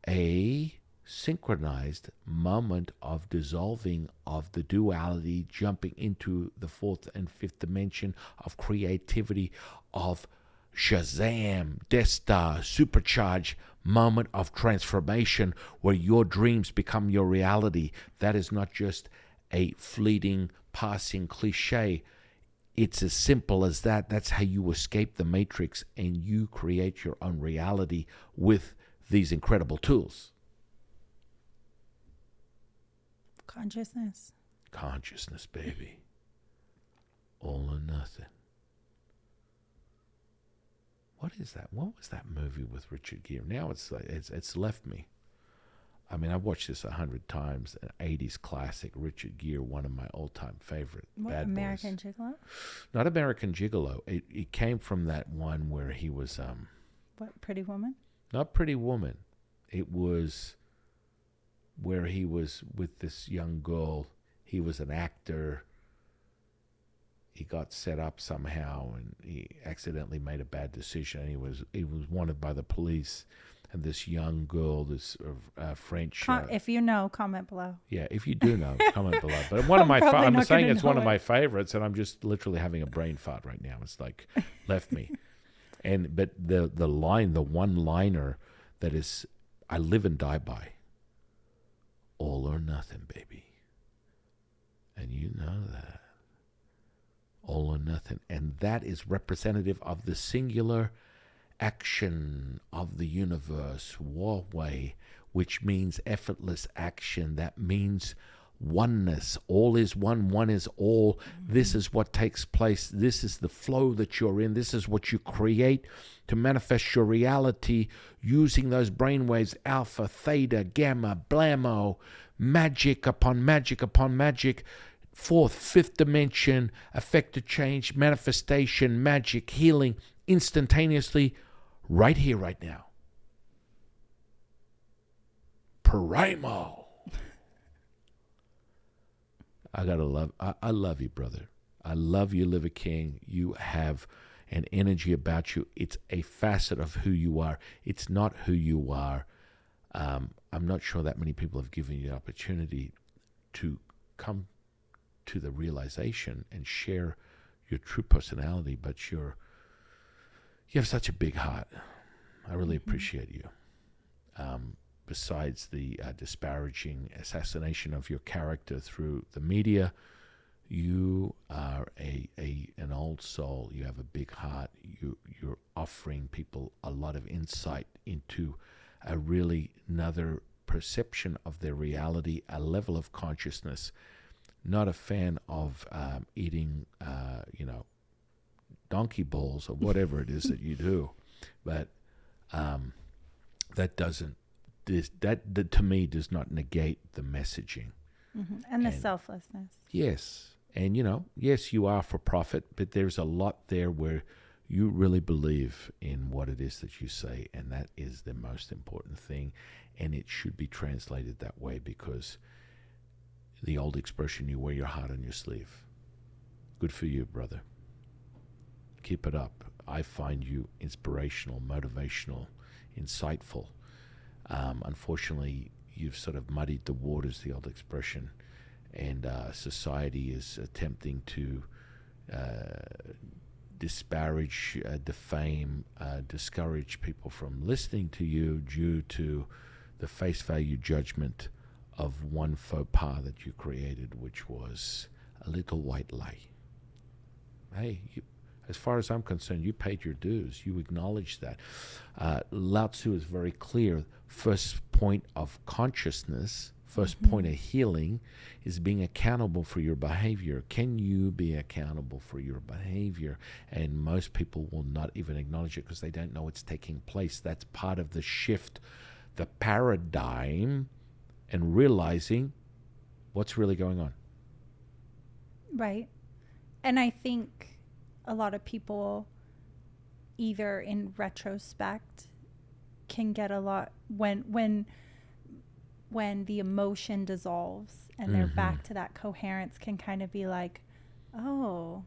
a synchronized moment of dissolving of the duality, jumping into the fourth and fifth dimension of creativity, of Shazam, Death Star, supercharged moment of transformation where your dreams become your reality. That is not just a fleeting, passing cliche. It's as simple as that. That's how you escape the matrix and you create your own reality with these incredible tools. Consciousness, baby. All or nothing. What is that? What was that movie with Richard Gere? Now it's left me. I mean, I've watched this 100 times. An 80s classic, Richard Gere, one of my all-time favorite. What, Bad American Boys. Gigolo? Not American Gigolo. It came from that one where he was... What, Pretty Woman? Not Pretty Woman. It was where he was with this young girl. He was an actor. He got set up somehow, and he accidentally made a bad decision. He was wanted by the police, and this young girl, this French. If you know, comment below. Yeah, if you do know, comment below. But one of my, I'm saying it's one of my favorites, and I'm just literally having a brain fart right now. It's like left me, but the line, the one-liner that is, I live and die by. All or nothing, baby. And you know that. All or nothing. And that is representative of the singular action of the universe, Warway, which means effortless action. That means oneness. All is one, one is all. This is what takes place. This is the flow that you're in. This is what you create to manifest your reality using those brainwaves, alpha, theta, gamma, blammo, magic upon magic upon magic, fourth, fifth dimension, affected change, manifestation, magic, healing, instantaneously, right here, right now. Primal. I love you, brother. I love you, Liver King. You have an energy about you. It's a facet of who you are. It's not who you are. I'm not sure that many people have given you the opportunity to come to the realization and share your true personality, but you have such a big heart. I really appreciate you. Besides the disparaging assassination of your character through the media, you are an old soul. You have a big heart. You're offering people a lot of insight into a really another perception of their reality, a level of consciousness. Not a fan of eating, donkey balls or whatever it is that you do, but that doesn't. That to me does not negate the messaging and the selflessness. Yes, and yes, you are for profit, but there's a lot there where you really believe in what it is that you say, and that is the most important thing, and it should be translated that way, because the old expression, you wear your heart on your sleeve. Good for you, brother. Keep it up. I find you inspirational, motivational, insightful. Unfortunately, you've sort of muddied the waters, the old expression, and society is attempting to disparage, defame, discourage people from listening to you due to the face value judgment of one faux pas that you created, which was a little white lie. Hey, as far as I'm concerned, you paid your dues. You acknowledged that. Lao Tzu is very clear. First point of consciousness, first point of healing is being accountable for your behavior. Can you be accountable for your behavior? And most people will not even acknowledge it because they don't know it's taking place. That's part of the shift, the paradigm, and realizing what's really going on. Right. And I think a lot of people, either in retrospect, can get a lot when the emotion dissolves and they're back to that coherence, can kind of be like, oh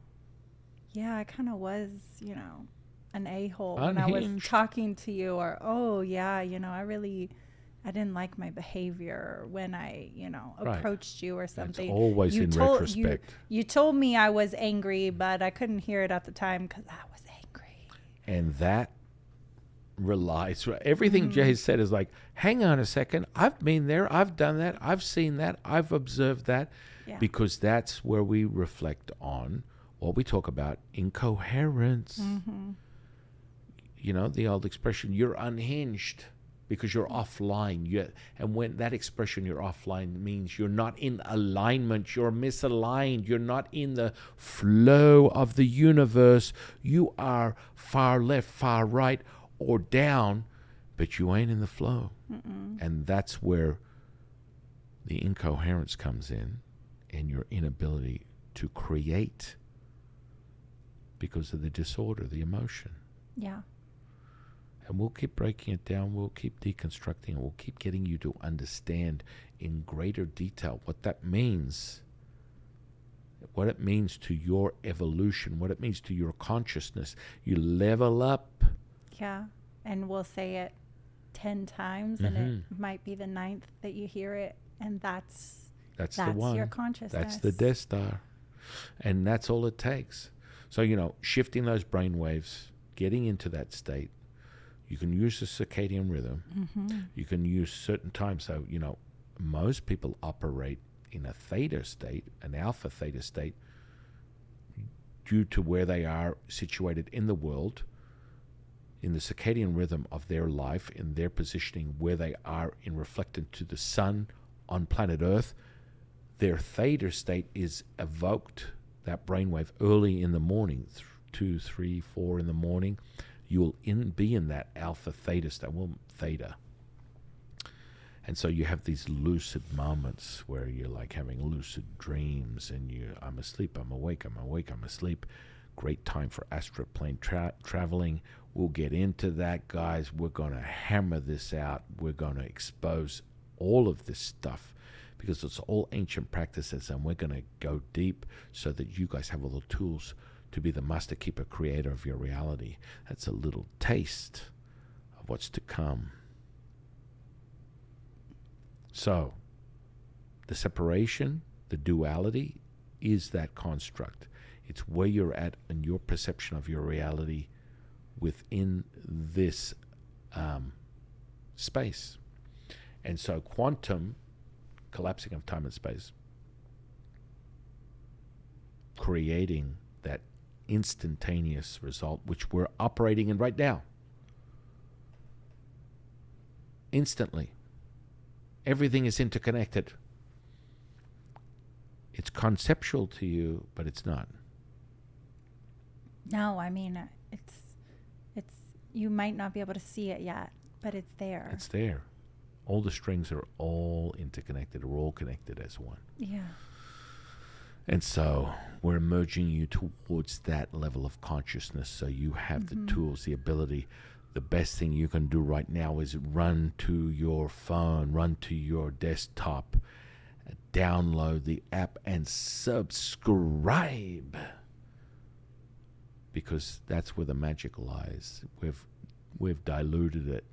yeah, I kind of was, an a-hole when I was talking to you, or oh yeah, I didn't like my behavior when I, approached you or something. It's always in retrospect. You told me I was angry, but I couldn't hear it at the time because I was angry. And that relies, everything Jay said is like, hang on a second, I've been there, I've done that, I've seen that, I've observed that, because that's where we reflect on what we talk about, incoherence. The old expression, you're unhinged because you're offline. And when that expression, you're offline, means you're not in alignment, you're misaligned, you're not in the flow of the universe. You are far left, far right, or down, but you ain't in the flow. And that's where the incoherence comes in, and your inability to create because of the disorder, the emotion. Yeah. And we'll keep breaking it down, we'll keep deconstructing it, we'll keep getting you to understand in greater detail what that means, what it means to your evolution, what it means to your consciousness. You level up. Yeah, and we'll say it 10 times, and it might be the 9th that you hear it, and that's the one. Your consciousness. That's the Death Star. And that's all it takes. So, shifting those brain waves, getting into that state. You can use the circadian rhythm. You can use certain times. So, most people operate in a theta state, an alpha theta state, due to where they are situated in the world, in the circadian rhythm of their life, in their positioning, where they are in reflected to the sun on planet Earth. Their theta state is evoked, that brainwave, early in the morning, 2, 3, 4 in the morning. You'll be in that alpha theta state, theta. And so you have these lucid moments where you're like having lucid dreams, and I'm asleep, I'm awake, I'm awake, I'm asleep. Great time for astral plane traveling. We'll get into that, guys. We're going to hammer this out. We're going to expose all of this stuff because it's all ancient practices, and we're going to go deep so that you guys have all the tools to be the master keeper creator of your reality. That's a little taste of what's to come. So, the separation, the duality, is that construct. It's where you're at in your perception of your reality within this space. And so quantum, collapsing of time and space, creating that instantaneous result, which we're operating in right now. Instantly. Everything is interconnected. It's conceptual to you, but it's not. No, I mean, it's you might not be able to see it yet, but it's there. It's there. All the strings are all interconnected. We're all connected as one. Yeah. And so we're merging you towards that level of consciousness so you have the tools, the ability. The best thing you can do right now is run to your phone, run to your desktop, download the app and subscribe. Because that's where the magic lies. We've diluted it.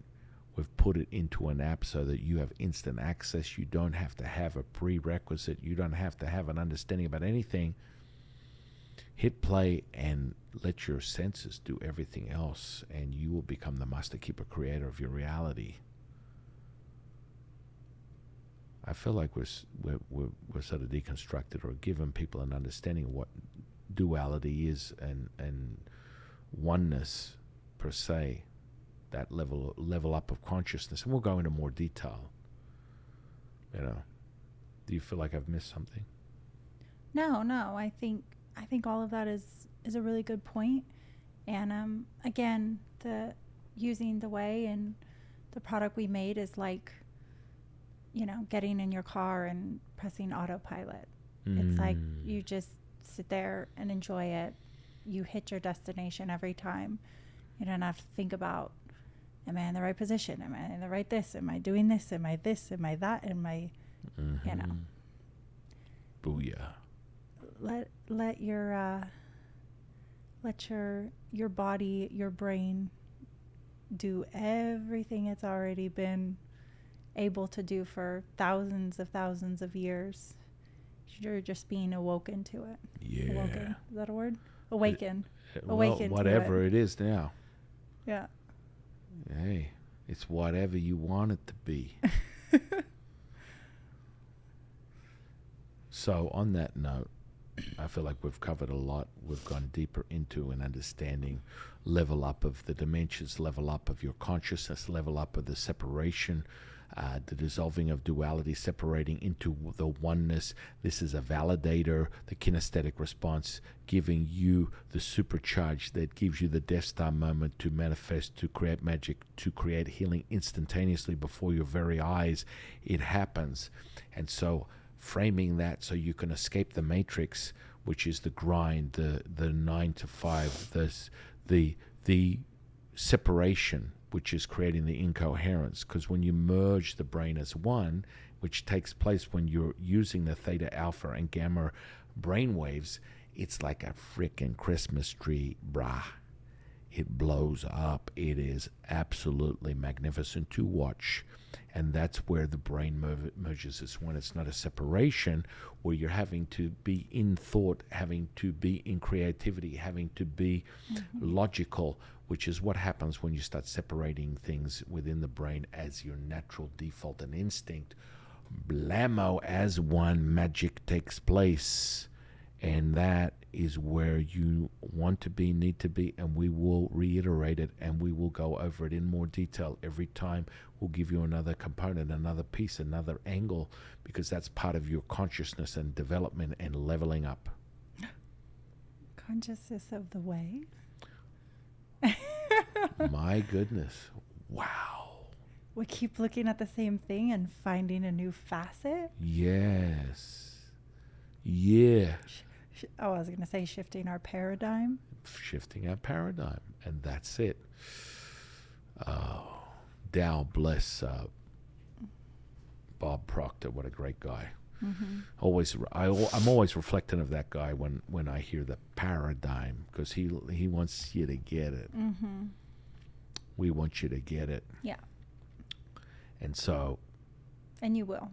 We've put it into an app so that you have instant access. You don't have to have a prerequisite. You don't have to have an understanding about anything. Hit play and let your senses do everything else, and you will become the master keeper creator of your reality. I feel like we're sort of deconstructed or given people an understanding of what duality is and oneness per se, that level up of consciousness. And we'll go into more detail. You know, do you feel like I've missed something? No, I think all of that is a really good point. And again, the using the way and the product we made is like, you know, getting in your car and pressing autopilot. It's like you just sit there and enjoy it. You hit your destination every time. You don't have to think about, am I in the right position? Am I in the right this? Am I doing this? Am I this? Am I that? Am I, you know. Booyah. Let your body, your brain do everything it's already been able to do for thousands of years. You're just being awoken to it. Yeah. Awoken. Is that a word? Awaken. Well, whatever it is now. Yeah. Hey, it's whatever you want it to be. So on that note, I feel like we've covered a lot. We've gone deeper into an understanding, level up of the dimensions, level up of your consciousness, level up of the separation, the dissolving of duality, separating into the oneness. This is a validator, the kinesthetic response, giving you the supercharge that gives you the Death Star moment to manifest, to create magic, to create healing instantaneously before your very eyes. It happens. And so framing that so you can escape the matrix, which is the grind, the 9 to 5, the separation, which is creating the incoherence. Because when you merge the brain as one, which takes place when you're using the theta, alpha, and gamma brain waves, it's like a freaking Christmas tree, brah. It blows up. It is absolutely magnificent to watch. And that's where the brain merges. It's when it's not a separation where you're having to be in thought, having to be in creativity, having to be logical, which is what happens when you start separating things within the brain as your natural default and instinct. Blammo, as one, magic takes place. And that is where you want to be, need to be, and we will reiterate it, and we will go over it in more detail every time. We'll give you another component, another piece, another angle, because that's part of your consciousness and development and leveling up. Consciousness of the way. My goodness. Wow. We keep looking at the same thing and finding a new facet. Yes. Yeah. I was going to say shifting our paradigm. Shifting our paradigm. And that's it. Oh, Tao bless Bob Proctor, what a great guy. Mm-hmm. I'm always reflecting of that guy when I hear the paradigm, because he wants you to get it. Mm-hmm. We want you to get it. Yeah. And so, And you will.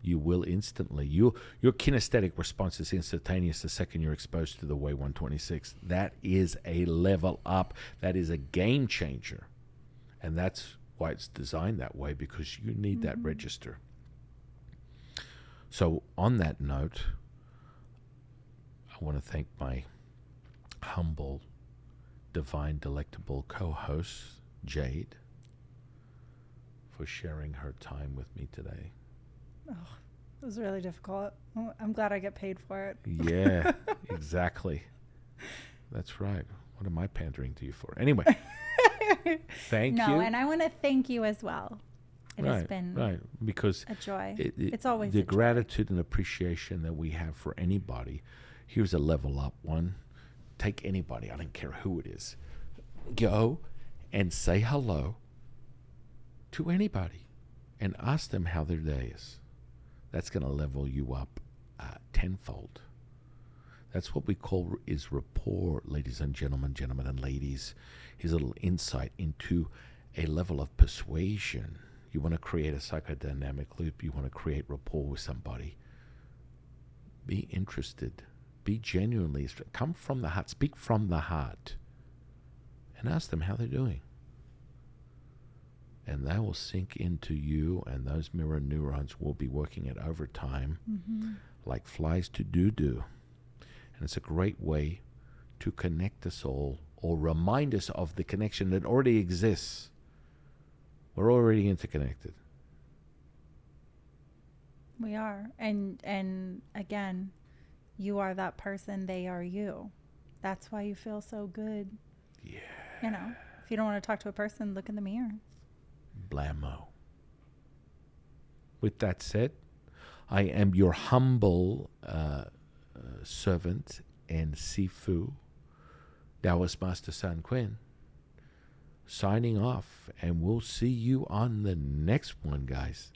you will instantly. Your kinesthetic response is instantaneous the second you're exposed to the way 126. That is a level up. That is a game changer. And that's why it's designed that way, because you need that register. So on that note, I want to thank my humble, divine, delectable co-host, Jade, for sharing her time with me today. Oh, it was really difficult. I'm glad I get paid for it. Yeah, exactly. That's right. What am I pandering to you for? Anyway, thank you. No, and I want to thank you as well. It has been because a joy. It's always the a joy. gratitude and appreciation that we have for anybody. Here's a level up one. Take anybody, I don't care who it is. Go and say hello to anybody and ask them how their day is. That's going to level you up tenfold. That's what we call is rapport, ladies and gentlemen and ladies. Here's a little insight into a level of persuasion. You want to create a psychodynamic loop. You want to create rapport with somebody. Be interested. Be genuinely. Come from the heart. Speak from the heart. And ask them how they're doing. And that will sink into you, and those mirror neurons will be working at overtime like flies to doo-doo. And it's a great way to connect us all, or remind us of the connection that already exists. We're already interconnected. We are. And again, you are that person, they are you. That's why you feel so good. Yeah. You know, if you don't want to talk to a person, look in the mirror. Blammo. With that said, I am your humble servant and Sifu, Taoist Master San Quinn, signing off, and we'll see you on the next one, guys.